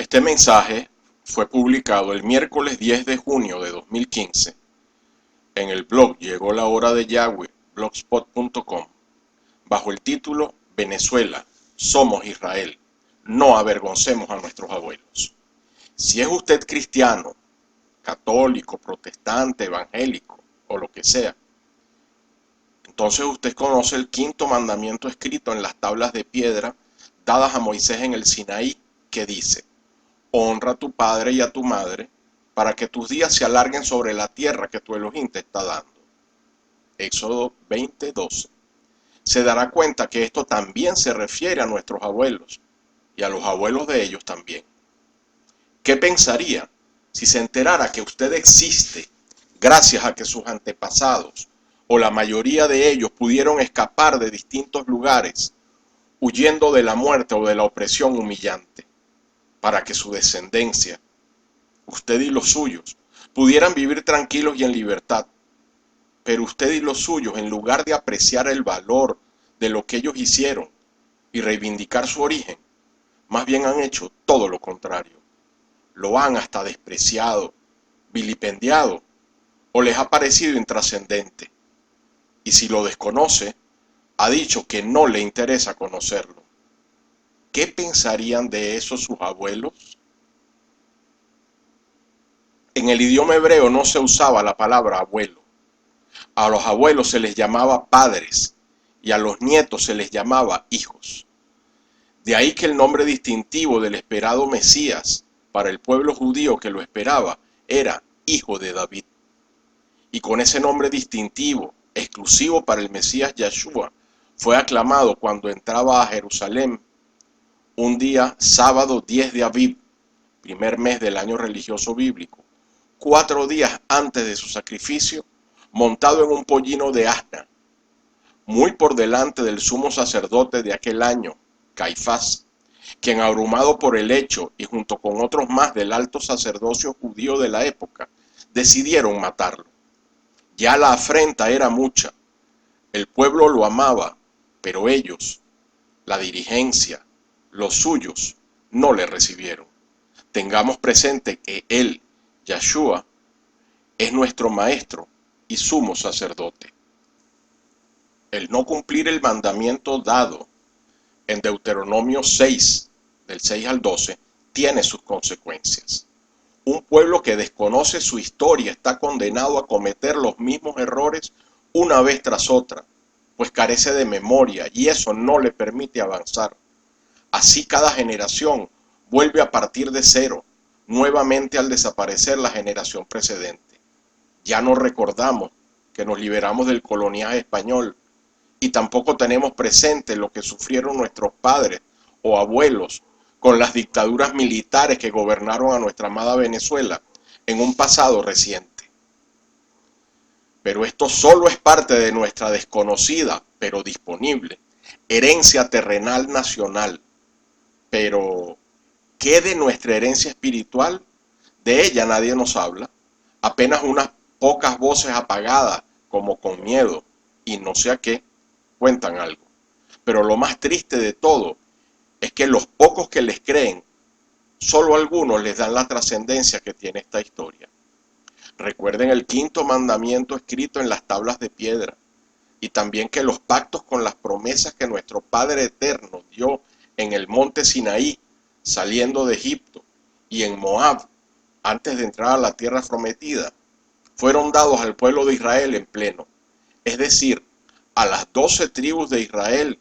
Este mensaje fue publicado el miércoles 10 de junio de 2015 en el blog Llegó la hora de Yahweh, blogspot.com, bajo el título Venezuela, somos Israel, no avergoncemos a nuestros abuelos. Si es usted cristiano, católico, protestante, evangélico o lo que sea, entonces usted conoce el quinto mandamiento escrito en las tablas de piedra dadas a Moisés en el Sinaí, que dice: honra a tu padre y a tu madre, para que tus días se alarguen sobre la tierra que tu Elohim te está dando. Éxodo 20:12. Se dará cuenta que esto también se refiere a nuestros abuelos y a los abuelos de ellos también. ¿Qué pensaría si se enterara que usted existe gracias a que sus antepasados, o la mayoría de ellos, pudieron escapar de distintos lugares, huyendo de la muerte o de la opresión humillante, para que su descendencia, usted y los suyos, pudieran vivir tranquilos y en libertad? Pero usted y los suyos, en lugar de apreciar el valor de lo que ellos hicieron y reivindicar su origen, más bien han hecho todo lo contrario. Lo han hasta despreciado, vilipendiado, o les ha parecido intrascendente. Y si lo desconoce, ha dicho que no le interesa conocerlo. ¿Qué pensarían de eso sus abuelos? En el idioma hebreo no se usaba la palabra abuelo. A los abuelos se les llamaba padres y a los nietos se les llamaba hijos. De ahí que el nombre distintivo del esperado Mesías para el pueblo judío que lo esperaba era Hijo de David. Y con ese nombre distintivo, exclusivo para el Mesías Yahshua, fue aclamado cuando entraba a Jerusalén un día sábado 10 de Aviv, primer mes del año religioso bíblico, 4 días antes de su sacrificio, montado en un pollino de asna, muy por delante del sumo sacerdote de aquel año, Caifás, quien, abrumado por el hecho y junto con otros más del alto sacerdocio judío de la época, decidieron matarlo. Ya la afrenta era mucha, el pueblo lo amaba, pero ellos, la dirigencia, los suyos, no le recibieron. Tengamos presente que él, Yahshua, es nuestro maestro y sumo sacerdote. El no cumplir el mandamiento dado en Deuteronomio 6, del 6 al 12, tiene sus consecuencias. Un pueblo que desconoce su historia está condenado a cometer los mismos errores una vez tras otra, pues carece de memoria y eso no le permite avanzar. Así cada generación vuelve a partir de cero, nuevamente al desaparecer la generación precedente. Ya no recordamos que nos liberamos del coloniaje español y tampoco tenemos presente lo que sufrieron nuestros padres o abuelos con las dictaduras militares que gobernaron a nuestra amada Venezuela en un pasado reciente. Pero esto solo es parte de nuestra desconocida, pero disponible, herencia terrenal nacional. Pero, ¿qué de nuestra herencia espiritual? De ella nadie nos habla, apenas unas pocas voces apagadas, como con miedo, y no sé a qué, cuentan algo. Pero lo más triste de todo es que los pocos que les creen, solo algunos les dan la trascendencia que tiene esta historia. Recuerden el quinto mandamiento escrito en las tablas de piedra, y también que los pactos con las promesas que nuestro Padre Eterno dio en el monte Sinaí, saliendo de Egipto, y en Moab, antes de entrar a la tierra prometida, fueron dados al pueblo de Israel en pleno, es decir, a las 12 tribus de Israel,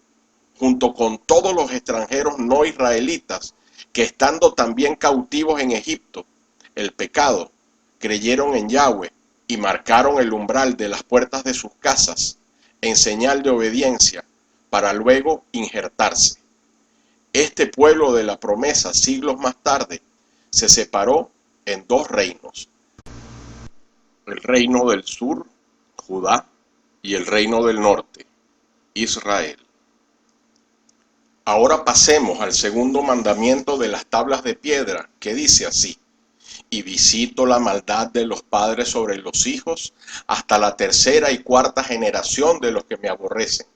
junto con todos los extranjeros no israelitas, que estando también cautivos en Egipto, el pecado, creyeron en Yahweh y marcaron el umbral de las puertas de sus casas en señal de obediencia, para luego injertarse. Este pueblo de la promesa, siglos más tarde, se separó en 2 reinos: el reino del sur, Judá, y el reino del norte, Israel. Ahora pasemos al segundo mandamiento de las tablas de piedra, que dice así: y visito la maldad de los padres sobre los hijos hasta la 3ª y 4ª generación de los que me aborrecen,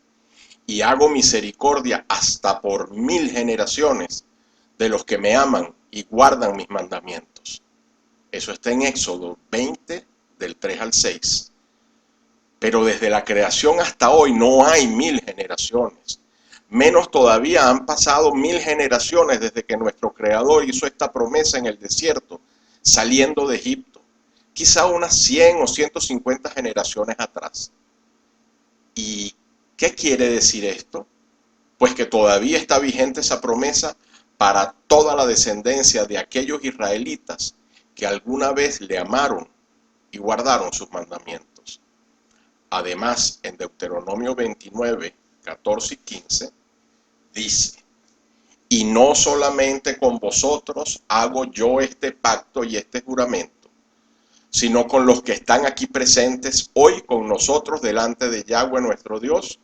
y hago misericordia hasta por 1000 generaciones de los que me aman y guardan mis mandamientos. Eso está en Éxodo 20, del 3 al 6. Pero desde la creación hasta hoy no hay 1000 generaciones. Menos todavía han pasado 1000 generaciones desde que nuestro Creador hizo esta promesa en el desierto, saliendo de Egipto. Quizá unas 100 o 150 generaciones atrás. ¿Y qué quiere decir esto? Pues que todavía está vigente esa promesa para toda la descendencia de aquellos israelitas que alguna vez le amaron y guardaron sus mandamientos. Además, en Deuteronomio 29, 14 y 15, dice: y no solamente con vosotros hago yo este pacto y este juramento, sino con los que están aquí presentes hoy con nosotros delante de Yahweh nuestro Dios,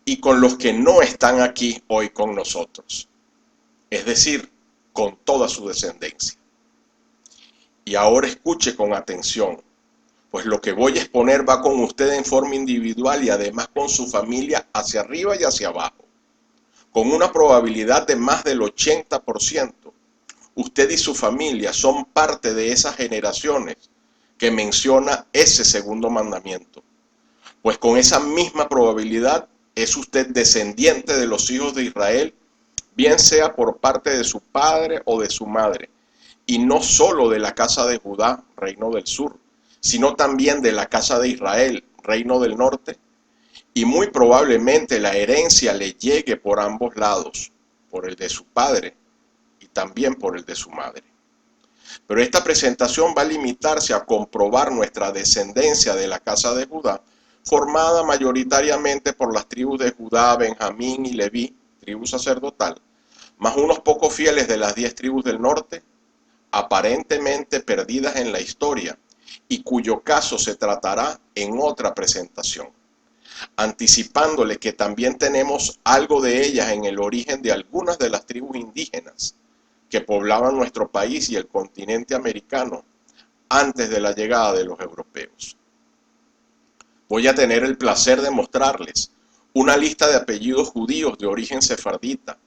y con los que no están aquí hoy con nosotros, es decir, con toda su descendencia. Y ahora escuche con atención, pues lo que voy a exponer va con usted en forma individual y además con su familia hacia arriba y hacia abajo. Con una probabilidad de más del 80%, usted y su familia son parte de esas generaciones que menciona ese segundo mandamiento. Pues con esa misma probabilidad es usted descendiente de los hijos de Israel, bien sea por parte de su padre o de su madre, y no solo de la casa de Judá, reino del sur, sino también de la casa de Israel, reino del norte, y muy probablemente la herencia le llegue por ambos lados, por el de su padre y también por el de su madre. Pero esta presentación va a limitarse a comprobar nuestra descendencia de la casa de Judá, formada mayoritariamente por las tribus de Judá, Benjamín y Leví, tribu sacerdotal, más unos pocos fieles de las 10 tribus del norte, aparentemente perdidas en la historia, y cuyo caso se tratará en otra presentación, anticipándole que también tenemos algo de ellas en el origen de algunas de las tribus indígenas que poblaban nuestro país y el continente americano antes de la llegada de los europeos. Voy a tener el placer de mostrarles una lista de apellidos judíos de origen sefardita,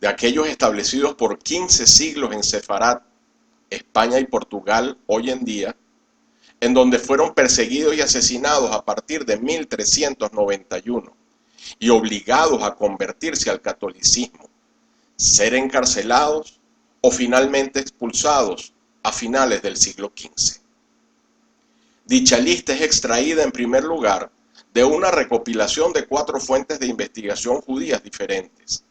de aquellos establecidos por 15 siglos en Sefarad, España y Portugal hoy en día, en donde fueron perseguidos y asesinados a partir de 1391 y obligados a convertirse al catolicismo, ser encarcelados o finalmente expulsados a finales del siglo XV. Dicha lista es extraída en primer lugar de una recopilación de 4 fuentes de investigación judías diferentes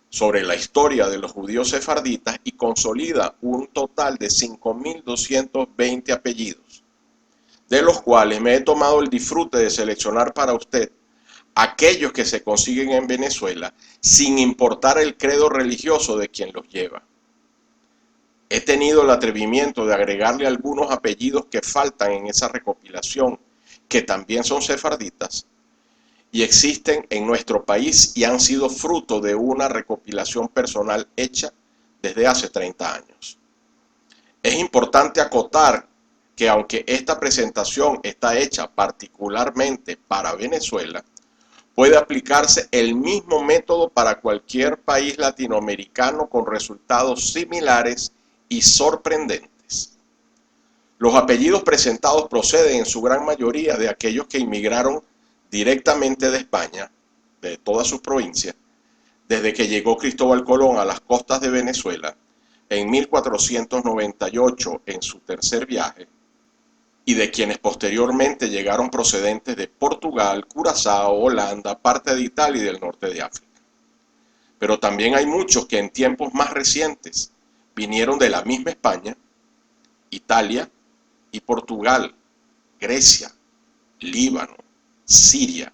sobre la historia de los judíos sefarditas y consolida un total de 5.220 apellidos, de los cuales me he tomado el disfrute de seleccionar para usted aquellos que se consiguen en Venezuela sin importar el credo religioso de quien los lleva. He tenido el atrevimiento de agregarle algunos apellidos que faltan en esa recopilación, que también son sefarditas, y existen en nuestro país y han sido fruto de una recopilación personal hecha desde hace 30 años. Es importante acotar que aunque esta presentación está hecha particularmente para Venezuela, puede aplicarse el mismo método para cualquier país latinoamericano con resultados similares y sorprendentes. Los apellidos presentados proceden en su gran mayoría de aquellos que inmigraron directamente de España, de todas sus provincias, desde que llegó Cristóbal Colón a las costas de Venezuela en 1498 en su tercer viaje, y de quienes posteriormente llegaron procedentes de Portugal, Curazao, Holanda, parte de Italia y del norte de África. Pero también hay muchos que en tiempos más recientes vinieron de la misma España, Italia y Portugal, Grecia, Líbano, Siria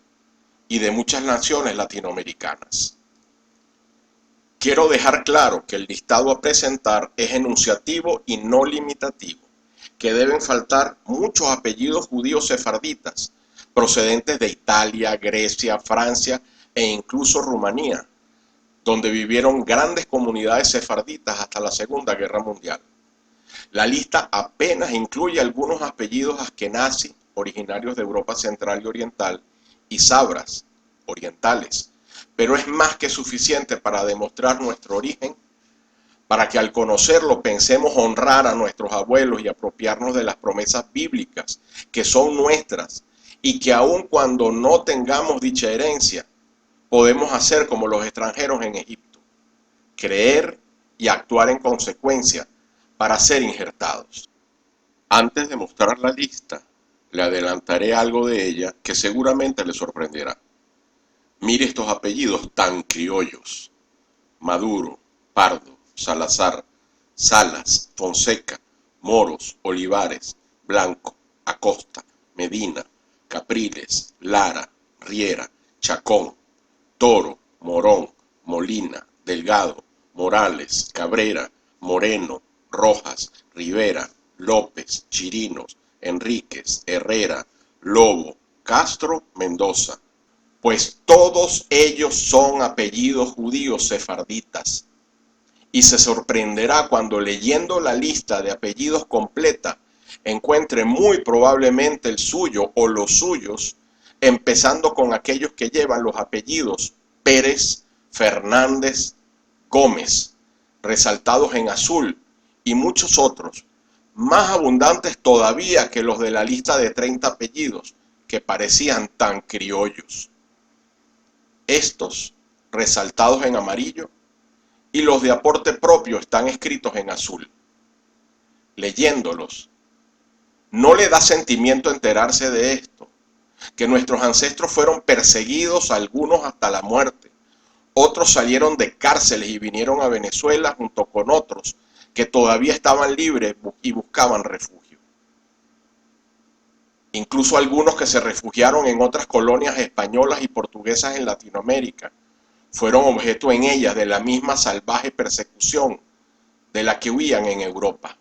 y de muchas naciones latinoamericanas. Quiero dejar claro que el listado a presentar es enunciativo y no limitativo, que deben faltar muchos apellidos judíos sefarditas, procedentes de Italia, Grecia, Francia e incluso Rumanía, donde vivieron grandes comunidades sefarditas hasta la Segunda Guerra Mundial. La lista apenas incluye algunos apellidos askenazí, originarios de Europa Central y Oriental, y sabras, orientales, pero es más que suficiente para demostrar nuestro origen para que al conocerlo pensemos honrar a nuestros abuelos y apropiarnos de las promesas bíblicas que son nuestras y que aun cuando no tengamos dicha herencia, podemos hacer como los extranjeros en Egipto, creer y actuar en consecuencia para ser injertados. Antes de mostrar la lista, le adelantaré algo de ella que seguramente le sorprenderá. Mire estos apellidos tan criollos: Maduro, Pardo, Salazar, Salas, Fonseca, Moros, Olivares, Blanco, Acosta, Medina, Capriles, Lara, Riera, Chacón, Toro, Morón, Molina, Delgado, Morales, Cabrera, Moreno, Rojas, Rivera, López, Chirinos, Enríquez, Herrera, Lobo, Castro, Mendoza. Pues todos ellos son apellidos judíos sefarditas. Y se sorprenderá cuando, leyendo la lista de apellidos completa, encuentre muy probablemente el suyo o los suyos, empezando con aquellos que llevan los apellidos Pérez, Fernández, Gómez, resaltados en azul, y muchos otros, más abundantes todavía que los de la lista de 30 apellidos, que parecían tan criollos. Estos, resaltados en amarillo, y los de aporte propio están escritos en azul. Leyéndolos, no le da sentimiento enterarse de esto, que nuestros ancestros fueron perseguidos, algunos hasta la muerte. Otros salieron de cárceles y vinieron a Venezuela junto con otros que todavía estaban libres y buscaban refugio. Incluso algunos que se refugiaron en otras colonias españolas y portuguesas en Latinoamérica fueron objeto en ellas de la misma salvaje persecución de la que huían en Europa.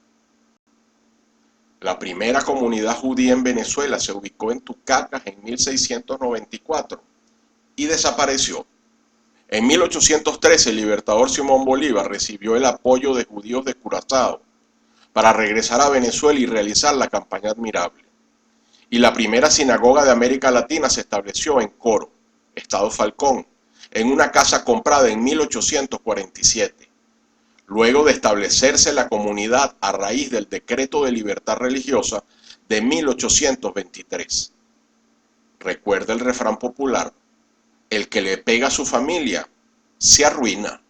La primera comunidad judía en Venezuela se ubicó en Tucacas en 1694 y desapareció. En 1813 el libertador Simón Bolívar recibió el apoyo de judíos de Curazao para regresar a Venezuela y realizar la campaña Admirable. Y la primera sinagoga de América Latina se estableció en Coro, Estado Falcón, en una casa comprada en 1847, luego de establecerse la comunidad a raíz del Decreto de Libertad Religiosa de 1823. Recuerda el refrán popular: el que le pega a su familia se arruina.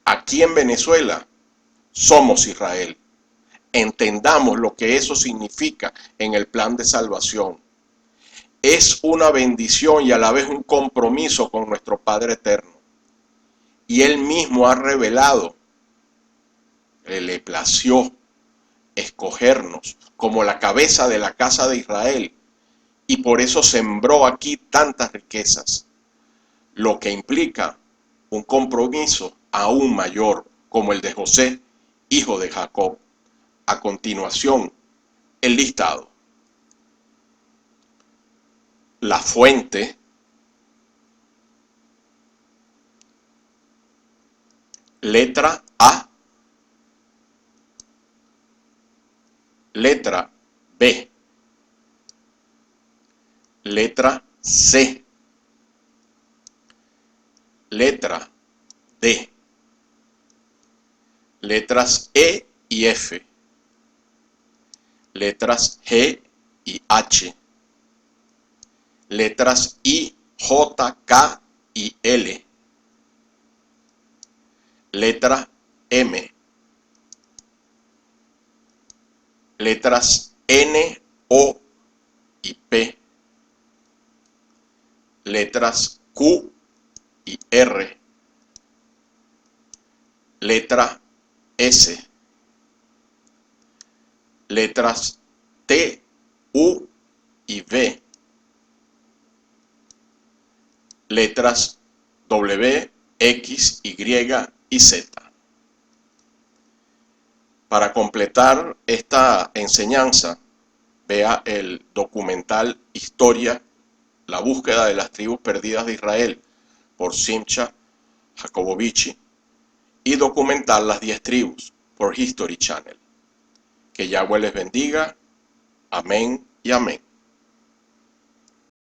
Aquí en Venezuela somos Israel. Entendamos lo que eso significa en el plan de salvación. Es una bendición y a la vez un compromiso con nuestro Padre Eterno. Y Él mismo ha revelado, le plació escogernos como la cabeza de la casa de Israel, y por eso sembró aquí tantas riquezas, lo que implica un compromiso aún mayor, como el de José, hijo de Jacob. A continuación, el listado. La fuente, letra A, letra B, letra C, letra D, letras E y F, letras G y H, letras I, J, K y L, letra M, letras N, O y P, letras Q y R, letra S, letras T, U y V, letras W, X, Y y Z. Para completar esta enseñanza, vea el documental Historia, la búsqueda de las tribus perdidas de Israel, por Simcha Jacobovici, y documental Las 10 tribus, por History Channel. Que Yahweh les bendiga. Amén y amén.